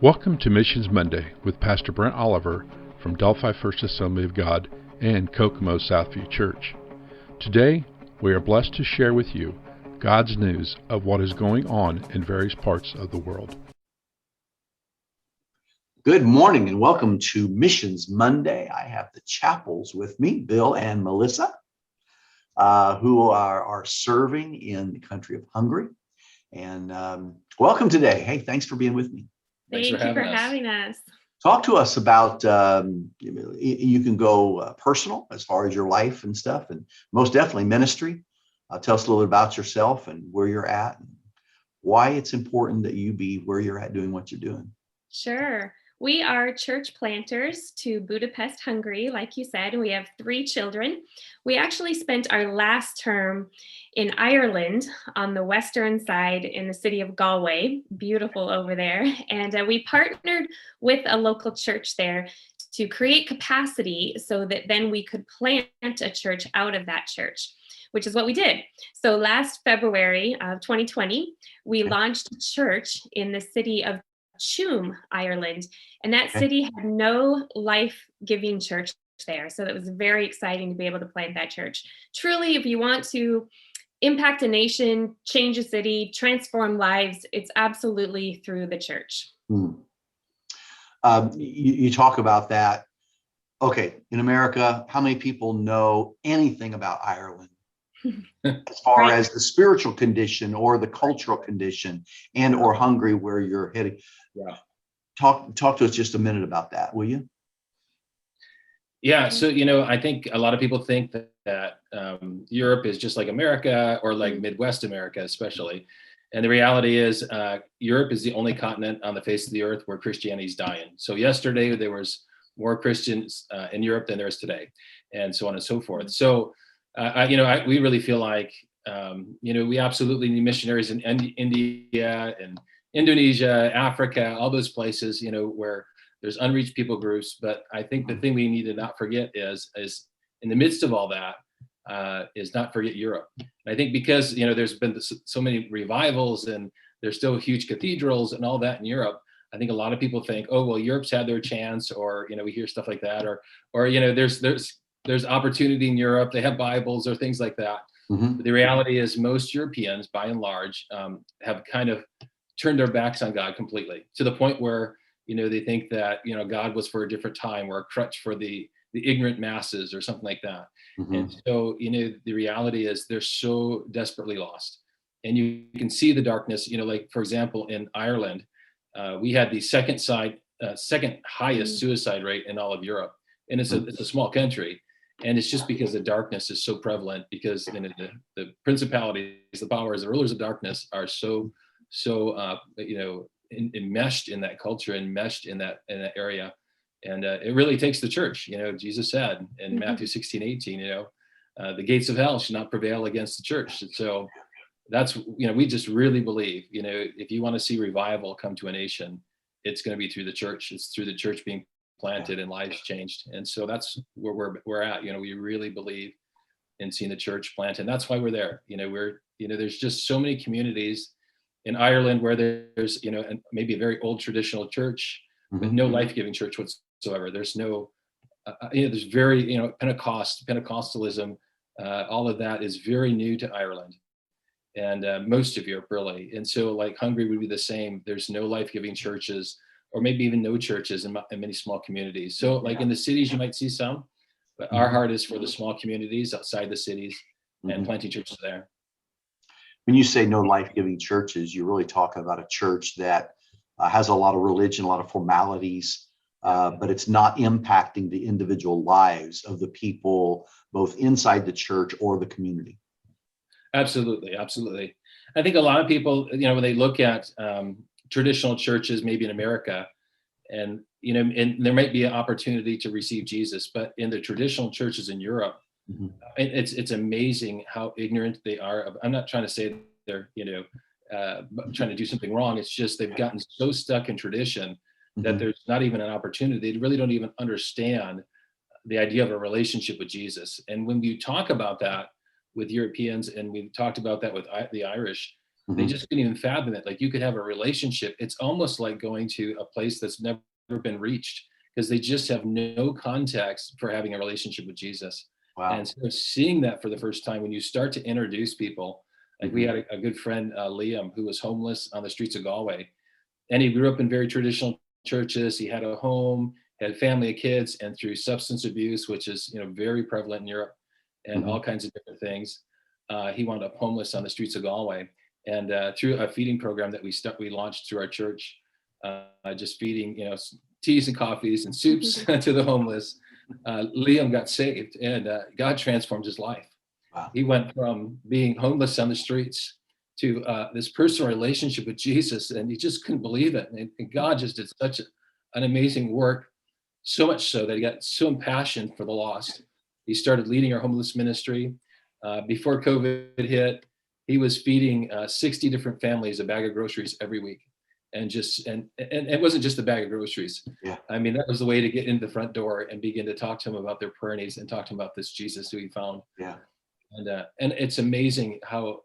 Welcome to Missions Monday with Pastor Brent Oliver from Delphi First Assembly of God and Kokomo Southview Church. Today, we are blessed to share with you God's news of what is going on in various parts of the world. Good morning and welcome to Missions Monday. I have the Chappels with me, Bill and Melissa, who are serving in the country of Hungary. And welcome today. Hey, thanks for being with me. Thank you for having us. Talk to us about, you can go personal as far as your life and stuff, and most definitely ministry. Tell us a little bit about yourself and where you're at and why it's important that you be where you're at doing what you're doing. Sure. We are church planters to Budapest, Hungary, like you said, and we have 3 children. We actually spent our last term in Ireland on the western side in the city of Galway, beautiful over there. And we partnered with a local church there to create capacity so that then we could plant a church out of that church, which is what we did. So last February of 2020, we launched a church in the city of Tuam, Ireland, and that city had no life-giving church there. So that was very exciting to be able to plant that church. Truly, if you want to impact a nation, change a city, transform lives, it's absolutely through the church. You talk about that. Okay, in America, how many people know anything about Ireland as far Right. as the spiritual condition or the cultural condition and or Hungary where you're heading? Yeah. Talk to us just a minute about that, will you? Yeah. So, I think a lot of people think that Europe is just like America or like Midwest America, especially. And the reality is Europe is the only continent on the face of the earth where Christianity is dying. So yesterday there was more Christians in Europe than there is today, and so on and so forth. So, we really feel like, we absolutely need missionaries in India and Indonesia, Africa, all those places, where there's unreached people groups. But I think the thing we need to not forget is in the midst of all that, is not forget Europe. And I think because, there's been so many revivals and there's still huge cathedrals and all that in Europe. I think a lot of people think, oh, well, Europe's had their chance, or, we hear stuff like that, or, there's opportunity in Europe. They have Bibles or things like that. Mm-hmm. But the reality is most Europeans, by and large, have kind of turned their backs on God completely, to the point where, they think that, God was for a different time or a crutch for the ignorant masses or something like that. Mm-hmm. And so, the reality is they're so desperately lost. And you can see the darkness, like, for example, in Ireland, we had the second highest suicide rate in all of Europe. And it's a small country. And it's just because the darkness is so prevalent, because the principalities, the powers, the rulers of darkness are so enmeshed in that culture, enmeshed in that area. And it really takes the church. Jesus said in Matthew 16:18, the gates of hell should not prevail against the church. And so that's, we just really believe, if you want to see revival come to a nation, it's going to be through the church. It's through the church being planted and lives changed. And so that's where we're at. We really believe in seeing the church planted. And that's why we're there. There's just so many communities in Ireland where there's, and maybe a very old traditional church, but no life-giving church whatsoever. There's no, there's very, Pentecostalism, all of that is very new to Ireland and most of Europe, really. And so, like, Hungary would be the same. There's no life-giving churches, or maybe even no churches in many small communities. So, like, in the cities, you might see some, but our heart is for the small communities outside the cities and planting churches there. When you say no life-giving churches, you're really talking about a church that has a lot of religion, a lot of formalities, but it's not impacting the individual lives of the people, both inside the church or the community. Absolutely. Absolutely. I think a lot of people, when they look at traditional churches, maybe in America, and, and there might be an opportunity to receive Jesus, but in the traditional churches in Europe, it's amazing how ignorant they are of. I'm not trying to say they're, trying to do something wrong. It's just they've gotten so stuck in tradition that there's not even an opportunity. They really don't even understand the idea of a relationship with Jesus. And when you talk about that with Europeans, and we've talked about that with the Irish, They just couldn't even fathom it. Like you could have a relationship. It's almost like going to a place that's never been reached because they just have no context for having a relationship with Jesus. Wow. And so seeing that for the first time, when you start to introduce people, like we had a good friend, Liam, who was homeless on the streets of Galway, and he grew up in very traditional churches. He had a home, had family of kids, and through substance abuse, which is very prevalent in Europe, and all kinds of different things, he wound up homeless on the streets of Galway. And through a feeding program that we launched through our church, just feeding teas and coffees and soups to the homeless, Liam got saved, and God transformed his life. Wow. He went from being homeless on the streets to this personal relationship with Jesus, and he just couldn't believe it. And God just did such an amazing work, so much so that he got so impassioned for the lost. He started leading our homeless ministry. Before COVID hit, he was feeding 60 different families a bag of groceries every week. And it wasn't just a bag of groceries. Yeah. I mean, that was the way to get in the front door and begin to talk to them about their prayer needs and talk to them about this Jesus who he found. Yeah. And it's amazing how,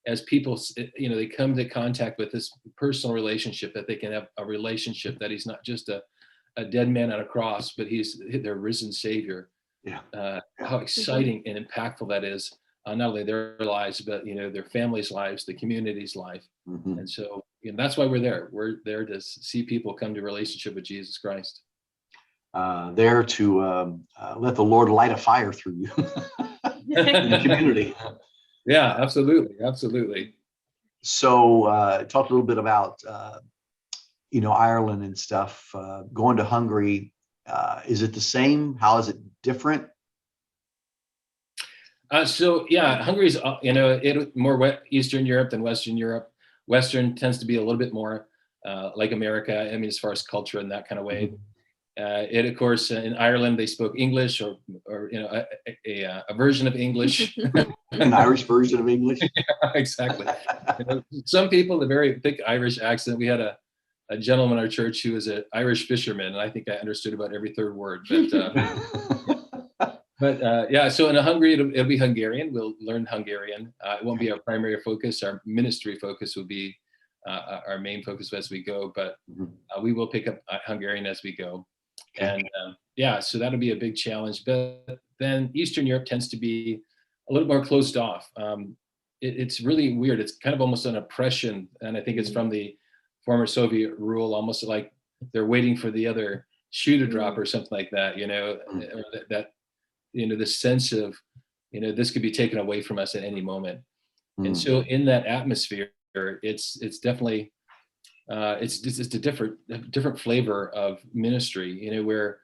as people, they come to contact with this personal relationship, that they can have a relationship that he's not just a dead man on a cross, but he's their risen Savior. Yeah. How exciting and impactful that is, not only their lives, but their families' lives, the community's life. And so that's why we're there. We're there to see people come to relationship with Jesus Christ. There to let the Lord light a fire through you in the community. Yeah, absolutely. So talk a little bit about Ireland and stuff. Going to Hungary, is it the same? How is it different? So yeah, Hungary's more Eastern Europe than Western Europe. Western tends to be a little bit more like America. I mean, as far as culture and that kind of way. It, of course, in Ireland they spoke English, or a version of English. An Irish version of English. Yeah, exactly. Some people, a very thick Irish accent. We had a gentleman in our church who was an Irish fisherman, and I think I understood about every third word. But yeah, so in Hungary, it'll be Hungarian. We'll learn Hungarian. It won't be our primary focus. Our ministry focus will be our main focus as we go, but we will pick up Hungarian as we go. And yeah, so that'll be a big challenge. But then Eastern Europe tends to be a little more closed off. It's really weird. It's kind of almost an oppression. And I think it's from the former Soviet rule, almost like they're waiting for the other shoe to drop or something like that, or that the sense of, this could be taken away from us at any moment. And so in that atmosphere, it's definitely, it's just a different flavor of ministry, where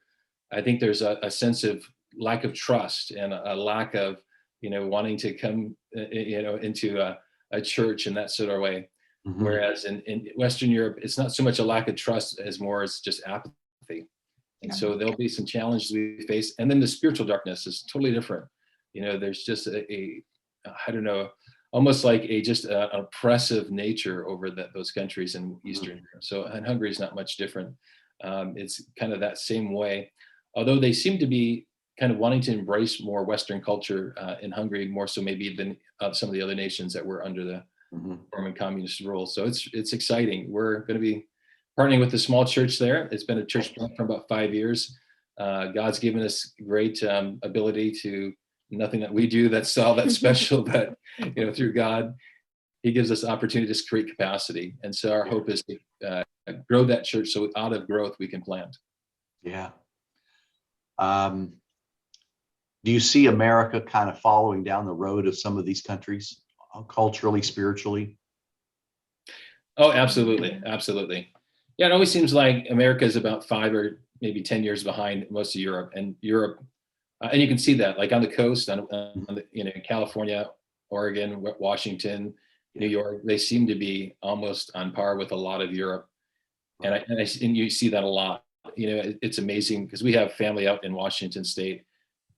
I think there's a sense of lack of trust and a lack of, wanting to come, into a church in that sort of way. Whereas in Western Europe, it's not so much a lack of trust as more as just apathy. And so there'll be some challenges we face. And then the spiritual darkness is totally different. There's just I don't know, almost like just an oppressive nature over those countries in Eastern Europe. So, and Hungary is not much different. It's kind of that same way, although they seem to be kind of wanting to embrace more Western culture in Hungary, more so maybe than some of the other nations that were under the Roman communist rule. So it's exciting. We're going to be partnering with a small church there. It's been a church plant for about 5 years. God's given us great ability to, nothing that we do that's all that special, but through God, he gives us opportunity to create capacity. And so our hope is to grow that church, so out of growth we can plant. Yeah. Do you see America kind of following down the road of some of these countries, culturally, spiritually? Oh, absolutely. Yeah, it always seems like America is about 5 or maybe 10 years behind most of Europe. And you can see that, like on the coast, California, Oregon, Washington, New York, they seem to be almost on par with a lot of Europe. And you see that a lot. It's amazing because we have family out in Washington State,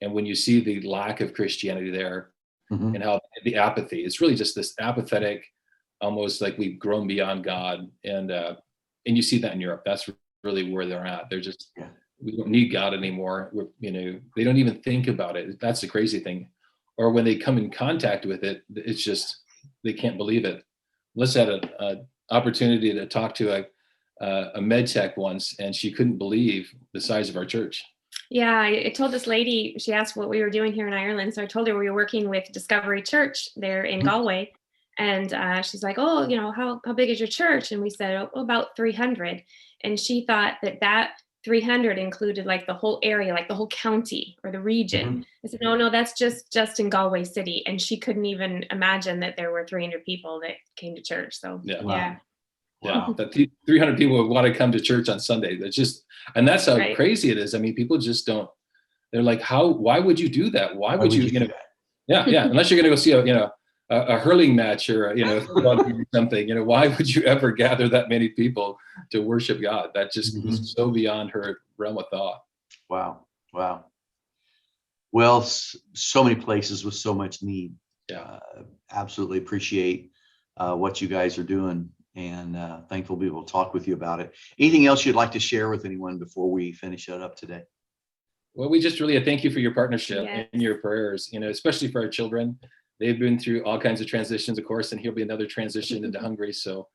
and when you see the lack of Christianity there and how the apathy, it's really just this apathetic, almost like we've grown beyond God. And you see that in Europe. That's really where they're at. They're just, we don't need God anymore. They don't even think about it. That's the crazy thing. Or when they come in contact with it, it's just, they can't believe it. Melissa had a opportunity to talk to a med tech once, and she couldn't believe the size of our church. Yeah, I told this lady, she asked what we were doing here in Ireland. So I told her we were working with Discovery Church there in Galway. And she's like, oh, how big is your church? And we said, oh, about 300. And she thought that 300 included like the whole area, like the whole county or the region. I said, no, that's just in Galway City. And she couldn't even imagine that there were 300 people that came to church. So Yeah. yeah. Wow. That 300 people would want to come to church on Sunday. And that's how crazy it is. I mean, people just don't, they're like, why would you do that? Why would you yeah. Unless you're going to go see a hurling match or, something, why would you ever gather that many people to worship God? That just is so beyond her realm of thought. Wow. Well, so many places with so much need. Yeah. Absolutely appreciate what you guys are doing, and thankful to be able to talk with you about it. Anything else you'd like to share with anyone before we finish it up today? Well, we just really thank you for your partnership and your prayers, especially for our children. They've been through all kinds of transitions, of course, and here'll be another transition into Hungary. So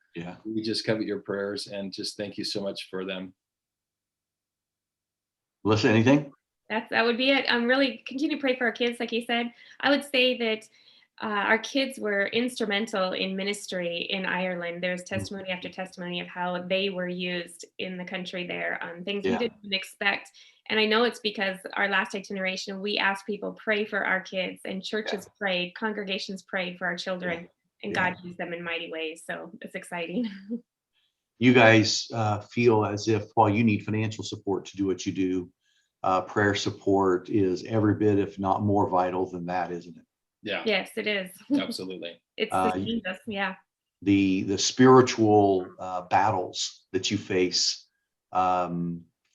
we just covet your prayers and just thank you so much for them. Melissa, anything? That would be it. Really continue to pray for our kids, like you said. I would say that our kids were instrumental in ministry in Ireland. There's testimony after testimony of how they were used in the country there on things we didn't even expect. And I know it's because our last itineration, we asked people pray for our kids, and churches prayed, congregations prayed for our children, and God used them in mighty ways. So it's exciting. You guys feel as if while you need financial support to do what you do, prayer support is every bit, if not more vital than that, isn't it? Yeah. Yes, it is. Absolutely. It's sustained us. Yeah. The spiritual battles that you face,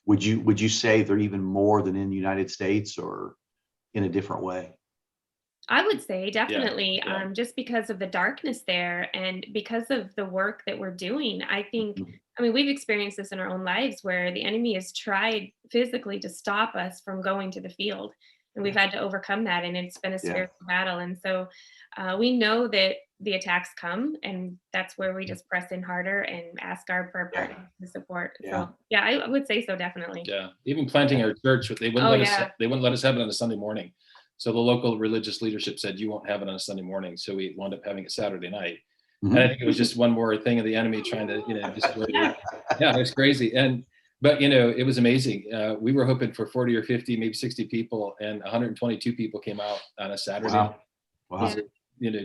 would you say they're even more than in the United States, or in a different way? I would say definitely, just because of the darkness there and because of the work that we're doing. I think, we've experienced this in our own lives where the enemy has tried physically to stop us from going to the field, and we've had to overcome that. And it's been a spiritual battle. And so we know that the attacks come, and that's where we just press in harder and ask our prayer partners to support. So I would say so, definitely. Yeah. Even planting our church, they wouldn't let us have it on a Sunday morning. So the local religious leadership said, you won't have it on a Sunday morning. So we wound up having it Saturday night. And I think it was just one more thing of the enemy trying to, destroy it. Yeah, it's crazy. But it was amazing. We were hoping for 40 or 50, maybe 60 people, and 122 people came out on a Saturday. Wow.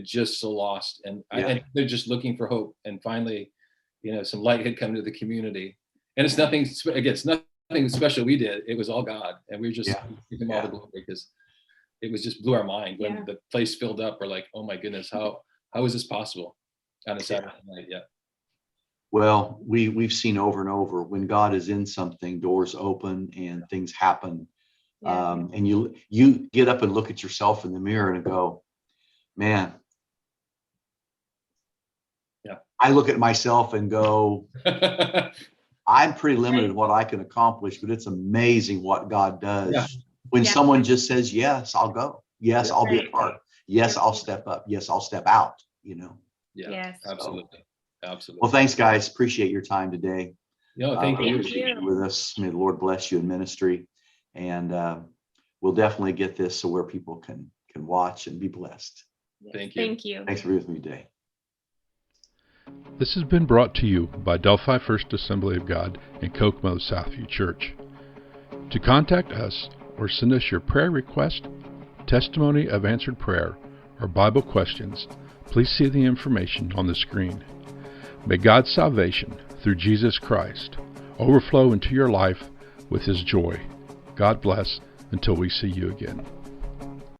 Just so lost. And I think they're just looking for hope. And finally, some light had come to the community. And it's nothing special we did. It was all God. And we were just giving him all the glory, because it was just blew our mind when the place filled up. We're like, oh my goodness, how is this possible on a Saturday night? Yeah. Well, we've seen over and over, when God is in something, doors open and things happen. And you get up and look at yourself in the mirror and go, man. Yeah. I look at myself and go, I'm pretty limited in what I can accomplish, but it's amazing what God does. Yeah. When someone just says, yes, I'll go. Yes, I'll be a part. Yes, I'll step up. Yes, I'll step out, Yeah, yes. absolutely. Absolutely. Well, thanks, guys. Appreciate your time today. Thank you. Appreciate you with us. May the Lord bless you in ministry. And we'll definitely get this so where people can watch and be blessed. Thank you. Thank you. Thanks for being with me today. This has been brought to you by Delphi First Assembly of God and Kokomo Southview Church. To contact us or send us your prayer request, testimony of answered prayer, or Bible questions, please see the information on the screen. May God's salvation through Jesus Christ overflow into your life with His joy. God bless until we see you again.